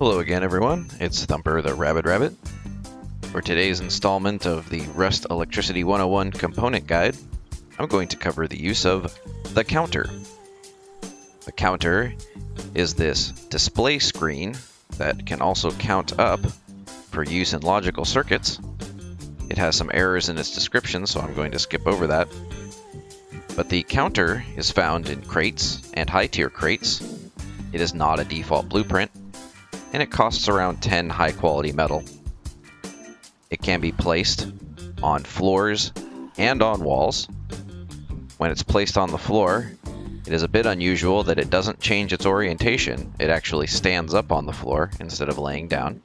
Hello again, everyone. It's Thumper the Rabid. For today's installment of the Rust Electricity 101 component guide, I'm going to cover the use of the counter. The counter is this display screen that can also count up for use in logical circuits. It has some errors in its description, so I'm going to skip over that. But the counter is found in crates and high-tier crates. It is not a default blueprint, and it costs around 10 high-quality metal. It can be placed on floors and on walls. When it's placed on the floor, it is a bit unusual that it doesn't change its orientation. It actually stands up on the floor instead of laying down,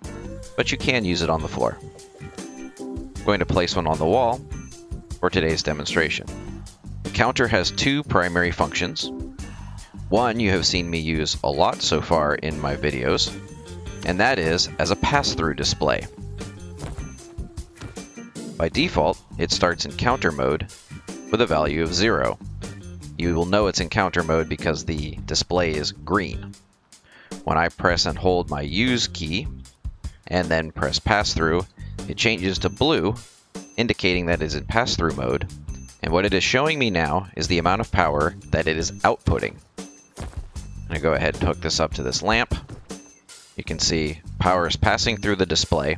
but you can use it on the floor. I'm going to place one on the wall for today's demonstration. The counter has two primary functions. One you have seen me use a lot so far in my videos, and that is as a pass-through display. By default, it starts in counter mode with a value of 0. You will know it's in counter mode because the display is green. When I press and hold my use key and then press pass-through, it changes to blue, indicating that it is in pass-through mode, and what it is showing me now is the amount of power that it is outputting. I'm going to go ahead and hook this up to this lamp. You can see power is passing through the display,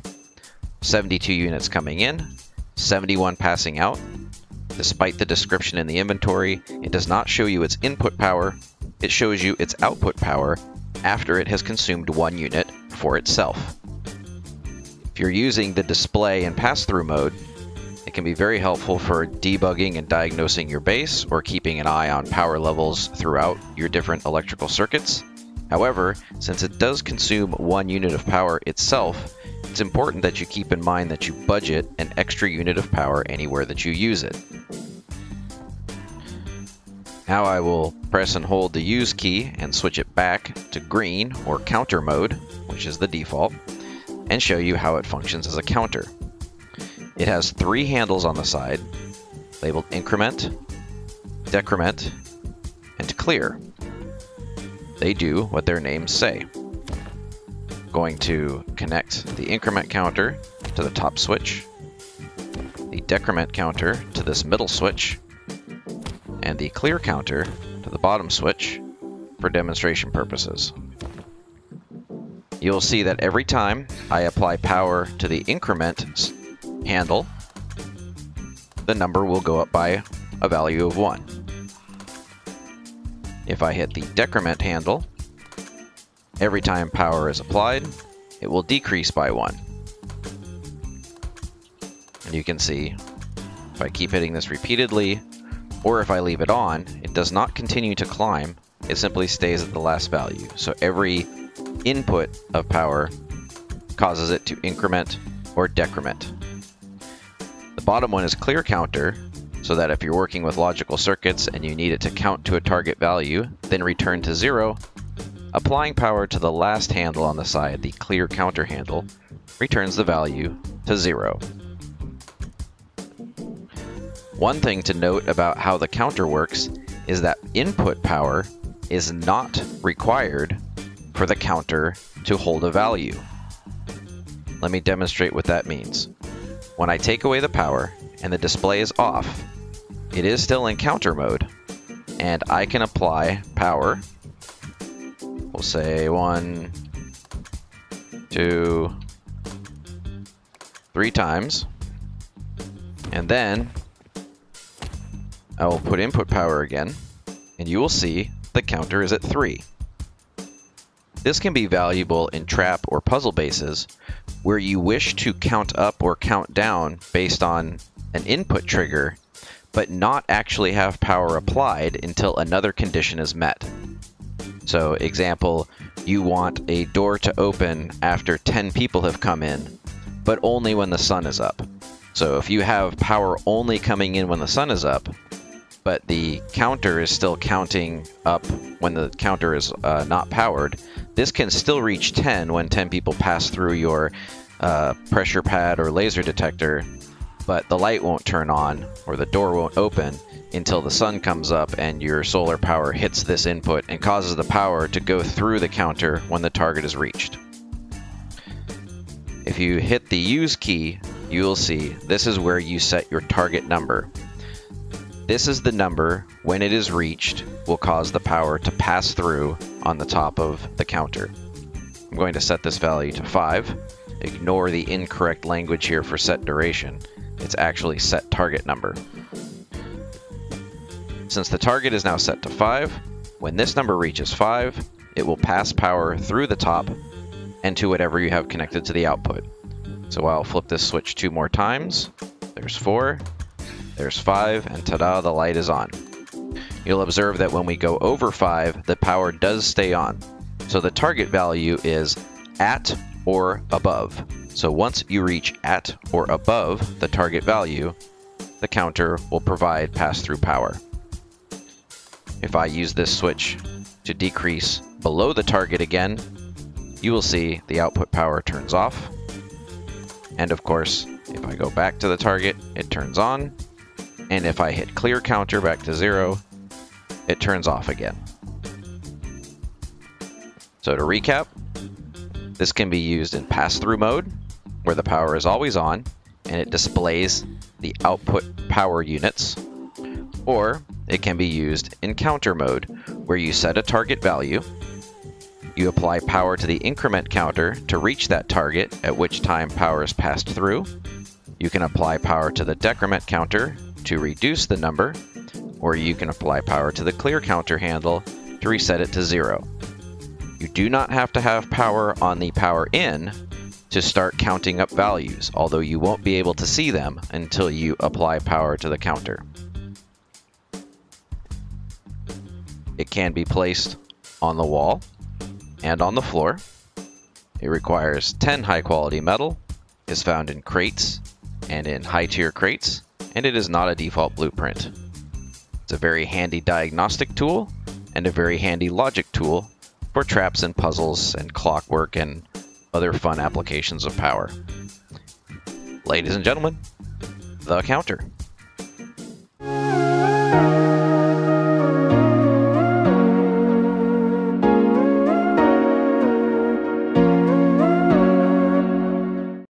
72 units coming in, 71 passing out. Despite the description in the inventory, it does not show you its input power, it shows you its output power after it has consumed 1 unit for itself. If you're using the display in pass-through mode, it can be very helpful for debugging and diagnosing your base or keeping an eye on power levels throughout your different electrical circuits. However, since it does consume 1 unit of power itself, it's important that you keep in mind that you budget an extra unit of power anywhere that you use it. Now I will press and hold the use key and switch it back to green or counter mode, which is the default, and show you how it functions as a counter. It has 3 handles on the side, labeled Increment, Decrement, and Clear. They do what their names say. Going to connect the increment counter to the top switch, the decrement counter to this middle switch, and the clear counter to the bottom switch for demonstration purposes. You'll see that every time I apply power to the increment handle, the number will go up by a value of 1. If I hit the decrement handle, every time power is applied, it will decrease by 1. And you can see, if I keep hitting this repeatedly, or if I leave it on, it does not continue to climb, it simply stays at the last value. So every input of power causes it to increment or decrement. The bottom one is clear counter, so that if you're working with logical circuits and you need it to count to a target value, then return to 0, applying power to the last handle on the side, the clear counter handle, returns the value to 0. One thing to note about how the counter works is that input power is not required for the counter to hold a value. Let me demonstrate what that means. When I take away the power and the display is off, it is still in counter mode, and I can apply power. We'll say 1, 2, 3 times, and then I will put input power again, and you will see the counter is at 3. This can be valuable in trap or puzzle bases where you wish to count up or count down based on an input trigger, but not actually have power applied until another condition is met. So, example, you want a door to open after 10 people have come in, but only when the sun is up. So if you have power only coming in when the sun is up, but the counter is still counting up when the counter is not powered, this can still reach 10 when 10 people pass through your pressure pad or laser detector, but the light won't turn on or the door won't open until the sun comes up and your solar power hits this input and causes the power to go through the counter when the target is reached. If you hit the use key, you will see this is where you set your target number. This is the number, when it is reached, will cause the power to pass through on the top of the counter. I'm going to set this value to 5. Ignore the incorrect language here for set duration. It's actually set target number. Since the target is now set to 5, when this number reaches 5, it will pass power through the top and to whatever you have connected to the output. So I'll flip this switch 2 more times. There's 4, there's 5, and ta-da, the light is on. You'll observe that when we go over 5, the power does stay on. So the target value is at or above. So once you reach at or above the target value, the counter will provide pass-through power. If I use this switch to decrease below the target again, you will see the output power turns off. And of course, if I go back to the target, it turns on. And if I hit clear counter back to 0, it turns off again. So to recap, this can be used in pass-through mode, where the power is always on, and it displays the output power units. Or it can be used in counter mode, where you set a target value, you apply power to the increment counter to reach that target, at which time power is passed through. You can apply power to the decrement counter to reduce the number, or you can apply power to the clear counter handle to reset it to 0. You do not have to have power on the power in to start counting up values, although you won't be able to see them until you apply power to the counter. It can be placed on the wall and on the floor. It requires 10 high-quality metal, is found in crates and in high-tier crates, and it is not a default blueprint. It's a very handy diagnostic tool and a very handy logic tool for traps and puzzles and clockwork and other fun applications of power. Ladies and gentlemen, the counter.